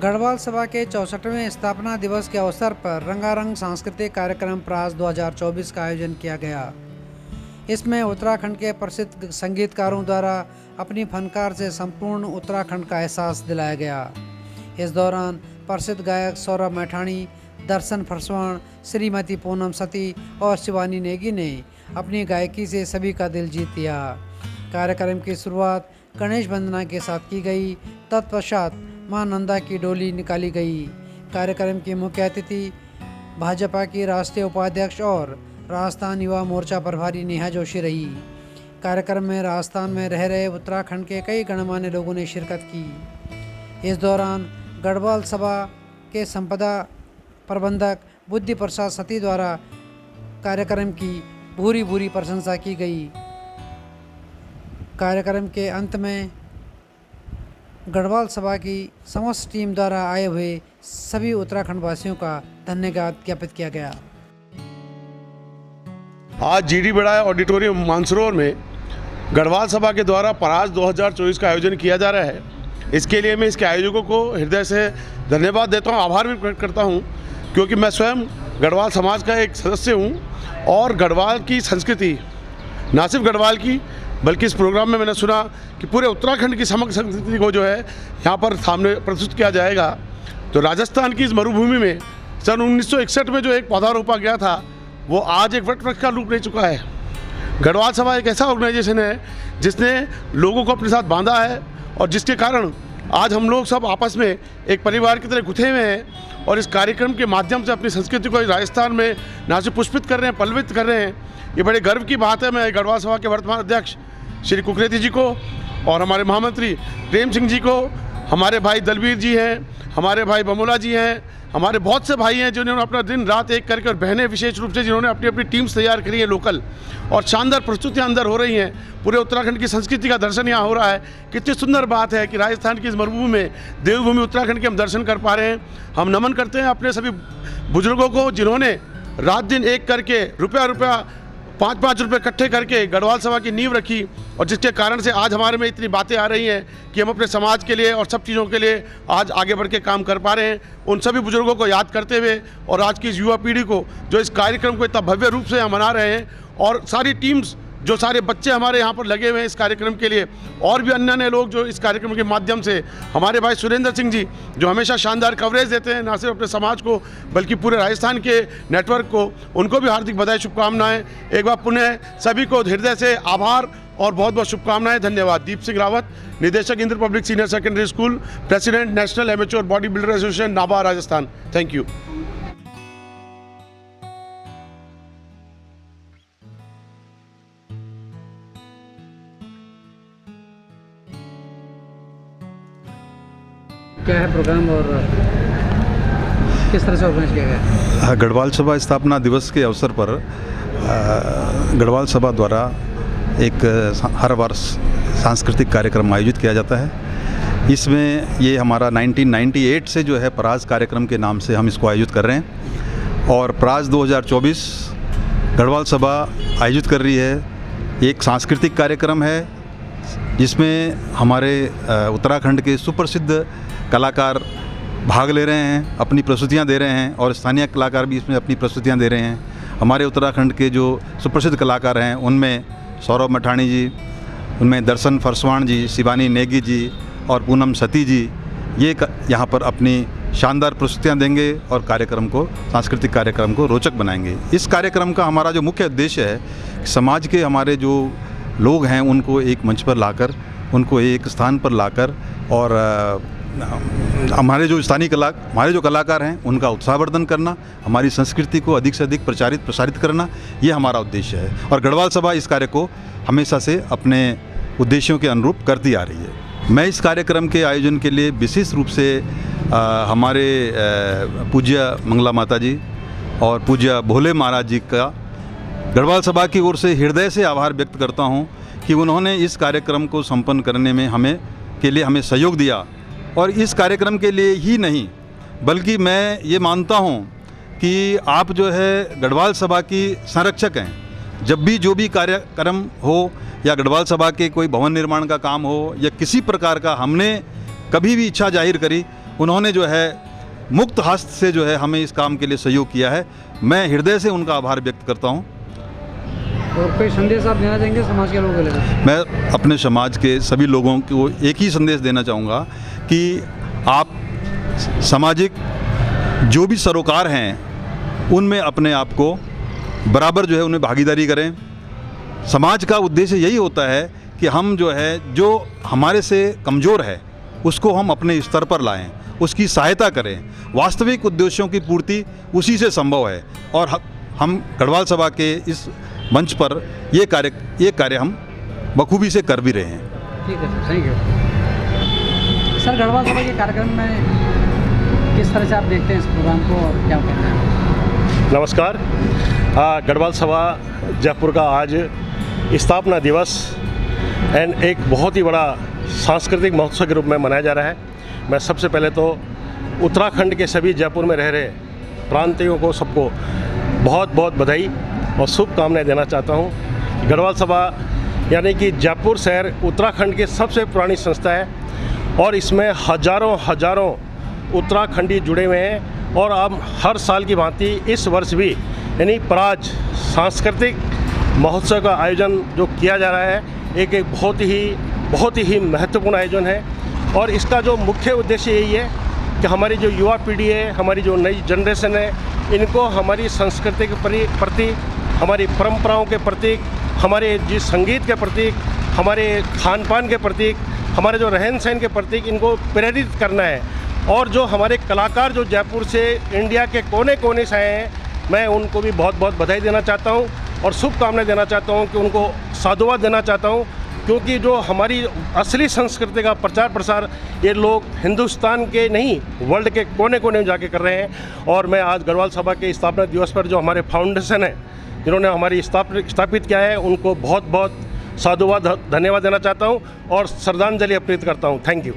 गढ़वाल सभा के 64वें स्थापना दिवस के अवसर पर रंगारंग सांस्कृतिक कार्यक्रम प्रास 2024 का आयोजन किया गया। इसमें उत्तराखंड के प्रसिद्ध संगीतकारों द्वारा अपनी फनकार से संपूर्ण उत्तराखंड का एहसास दिलाया गया। इस दौरान प्रसिद्ध गायक सौरभ मैठाणी, दर्शन फरसवाण, श्रीमती पूनम सती और शिवानी नेगी ने अपनी गायकी से सभी का दिल जीत लिया। कार्यक्रम की शुरुआत गणेश वंदना के साथ की गई। तत्पश्चात मां नंदा की डोली निकाली गई। कार्यक्रम की मुख्य अतिथि भाजपा की राष्ट्रीय उपाध्यक्ष और राजस्थान युवा मोर्चा प्रभारी नेहा जोशी रही। कार्यक्रम में राजस्थान में रह रहे उत्तराखंड के कई गणमान्य लोगों ने शिरकत की। इस दौरान गढ़वाल सभा के संपदा प्रबंधक बुद्धि प्रसाद सती द्वारा कार्यक्रम की भूरी प्रशंसा की गई। कार्यक्रम के अंत में गढ़वाल सभा की समस्त टीम द्वारा आए हुए सभी उत्तराखंड वासियों का धन्यवाद ज्ञापित किया गया। आज जीडी बड़ा ऑडिटोरियम मानसरोवर में गढ़वाल सभा के द्वारा परास 2024 का आयोजन किया जा रहा है। इसके लिए मैं इसके आयोजकों को हृदय से धन्यवाद देता हूं, आभार भी व्यक्त करता हूं, क्योंकि मैं स्वयं गढ़वाल समाज का एक सदस्य हूं और गढ़वाल की संस्कृति, ना सिर्फ गढ़वाल की बल्कि इस प्रोग्राम में मैंने सुना कि पूरे उत्तराखंड की समग्र संस्कृति को जो है यहाँ पर सामने प्रस्तुत किया जाएगा। तो राजस्थान की इस मरुभूमि में सन 1961 में जो एक पौधा रोपा गया था वो आज एक वट वृक्ष का रूप ले चुका है। गढ़वाल सभा एक ऐसा ऑर्गेनाइजेशन है जिसने लोगों को अपने साथ बांधा है और जिसके कारण आज हम लोग सब आपस में एक परिवार की तरह गुथे हुए हैं और इस कार्यक्रम के माध्यम से अपनी संस्कृति को राजस्थान में ना सिर्फ पुष्पित कर रहे हैं, पल्लवित कर रहे हैं। ये बड़े गर्व की बात है। मैं गढ़वाल सभा के वर्तमान अध्यक्ष श्री कुकरेती जी को और हमारे महामंत्री प्रेम सिंह जी को, हमारे भाई दलबीर जी हैं, हमारे भाई बमोला जी हैं, हमारे बहुत से भाई हैं जिन्होंने अपना दिन रात एक करके, और बहनें विशेष रूप से जिन्होंने अपनी अपनी टीम्स तैयार करी है लोकल, और शानदार प्रस्तुतियाँ अंदर हो रही हैं। पूरे उत्तराखंड की संस्कृति का दर्शन यहाँ हो रहा है। कितनी सुंदर बात है कि राजस्थान की इस मरुभूमि में देवभूमि उत्तराखंड के हम दर्शन कर पा रहे हैं। हम नमन करते हैं अपने सभी बुजुर्गों को जिन्होंने रात दिन एक करके रुपया 5-5 रुपये इकट्ठे करके गढ़वाल सभा की नींव रखी और जिसके कारण से आज हमारे में इतनी बातें आ रही हैं कि हम अपने समाज के लिए और सब चीज़ों के लिए आज आगे बढ़ के काम कर पा रहे हैं। उन सभी बुजुर्गों को याद करते हुए और आज की इस युवा पीढ़ी को जो इस कार्यक्रम को इतना भव्य रूप से हम मना रहे हैं, और सारी टीम्स, जो सारे बच्चे हमारे यहाँ पर लगे हुए हैं इस कार्यक्रम के लिए, और भी अन्य लोग जो इस कार्यक्रम के माध्यम से, हमारे भाई सुरेंद्र सिंह जी जो हमेशा शानदार कवरेज देते हैं ना सिर्फ अपने समाज को बल्कि पूरे राजस्थान के नेटवर्क को, उनको भी हार्दिक बधाई, शुभकामनाएं। एक बार पुनः सभी को हृदय से आभार और बहुत बहुत शुभकामनाएं। धन्यवाद। दीप सिंह रावत, निदेशक Indra public senior secondary school, president national amateur body builder association Nabha Rajasthan. Thank you. क्या है प्रोग्राम और किस तरह से ऑर्गेनाइज किया गया? गढ़वाल सभा स्थापना दिवस के अवसर पर गढ़वाल सभा द्वारा एक हर वर्ष सांस्कृतिक कार्यक्रम आयोजित किया जाता है। इसमें ये हमारा 1998 से जो है परास कार्यक्रम के नाम से हम इसको आयोजित कर रहे हैं और परास 2024 गढ़वाल सभा आयोजित कर रही है। एक सांस्कृतिक कार्यक्रम है जिसमें हमारे उत्तराखंड के सुप्रसिद्ध कलाकार भाग ले रहे हैं, अपनी प्रस्तुतियां दे रहे हैं और स्थानीय कलाकार भी इसमें अपनी प्रस्तुतियां दे रहे हैं। हमारे उत्तराखंड के जो सुप्रसिद्ध कलाकार हैं उनमें सौरभ मैठाणी जी, उनमें दर्शन फरसवाण जी, शिवानी नेगी जी और पूनम सती जी ये यहाँ पर अपनी शानदार प्रस्तुतियाँ देंगे और कार्यक्रम को, सांस्कृतिक कार्यक्रम को रोचक बनाएंगे। इस कार्यक्रम का हमारा जो मुख्य उद्देश्य है कि समाज के हमारे जो लोग हैं उनको एक मंच पर लाकर, उनको एक स्थान पर लाकर और हमारे जो स्थानीय हमारे जो कलाकार हैं उनका उत्साहवर्धन करना, हमारी संस्कृति को अधिक से अधिक प्रसारित करना, ये हमारा उद्देश्य है। और गढ़वाल सभा इस कार्य को हमेशा से अपने उद्देश्यों के अनुरूप करती आ रही है। मैं इस कार्यक्रम के आयोजन के लिए विशेष रूप से हमारे पूज्य मंगला माता जी और पूज्य भोले महाराज जी का गढ़वाल सभा की ओर से हृदय से आभार व्यक्त करता हूँ कि उन्होंने इस कार्यक्रम को संपन्न करने में हमें सहयोग दिया। और इस कार्यक्रम के लिए ही नहीं बल्कि मैं ये मानता हूँ कि आप जो है गढ़वाल सभा की संरक्षक हैं। जब भी जो भी कार्यक्रम हो या गढ़वाल सभा के कोई भवन निर्माण का काम हो या किसी प्रकार का हमने कभी भी इच्छा जाहिर करी उन्होंने जो है मुक्त हस्त से जो है हमें इस काम के लिए सहयोग किया है। मैं हृदय से उनका आभार व्यक्त करता हूँ। और कोई संदेश आप देना चाहेंगे समाज के लोगों के लिए? मैं अपने समाज के सभी लोगों को एक ही संदेश देना चाहूँगा कि आप सामाजिक जो भी सरोकार हैं उनमें अपने आप को बराबर जो है उनमें भागीदारी करें। समाज का उद्देश्य यही होता है कि हम जो है जो हमारे से कमज़ोर है उसको हम अपने स्तर पर लाएं, उसकी सहायता करें। वास्तविक उद्देश्यों की पूर्ति उसी से संभव है और हम गढ़वाल सभा के इस मंच पर ये कार्य हम बखूबी से कर भी रहे हैं। ठीक है sir, thank you. Sir, Garhwal सभा के कार्यक्रम में किस तरह से आप देखते हैं इस प्रोग्राम को और क्या कहते हैं? नमस्कार। गढ़वाल सभा जयपुर का आज स्थापना दिवस एंड एक बहुत ही बड़ा सांस्कृतिक महोत्सव के रूप में मनाया जा रहा है। मैं सबसे पहले तो उत्तराखंड के सभी जयपुर में रह रहे प्रांतीयों को सबको बहुत बहुत बधाई और शुभकामनाएं देना चाहता हूं। गढ़वाल सभा यानी कि जयपुर शहर उत्तराखंड की सबसे पुरानी संस्था है और इसमें हजारों उत्तराखंडी जुड़े हुए हैं और अब हर साल की भांति इस वर्ष भी यानी पराज सांस्कृतिक महोत्सव का आयोजन जो किया जा रहा है एक बहुत ही महत्वपूर्ण आयोजन है। और इसका जो मुख्य उद्देश्य यही है कि हमारी जो युवा पीढ़ी है, हमारी जो नई जनरेशन है, इनको हमारी संस्कृति के प्रति, हमारी परंपराओं के प्रतीक, हमारे जिस संगीत के प्रतीक, हमारे खान पान के प्रतीक, हमारे जो रहन सहन के प्रतीक, इनको प्रेरित करना है। और जो हमारे कलाकार जो जयपुर से इंडिया के कोने कोने से आए हैं, मैं उनको भी बहुत बहुत बधाई देना चाहता हूँ और शुभकामनाएं देना चाहता हूँ कि उनको साधुवाद देना चाहता हूँ, क्योंकि जो हमारी असली संस्कृति का प्रचार प्रसार ये लोग हिंदुस्तान के नहीं वर्ल्ड के कोने कोने में जाके कर रहे हैं। और मैं आज गढ़वाल सभा के स्थापना दिवस पर जो हमारे फाउंडेशन है जिन्होंने हमारी स्थापित किया है उनको बहुत बहुत साधुवाद धन्यवाद देना चाहता हूँ और श्रद्धांजलि अर्पित करता हूँ। Thank you.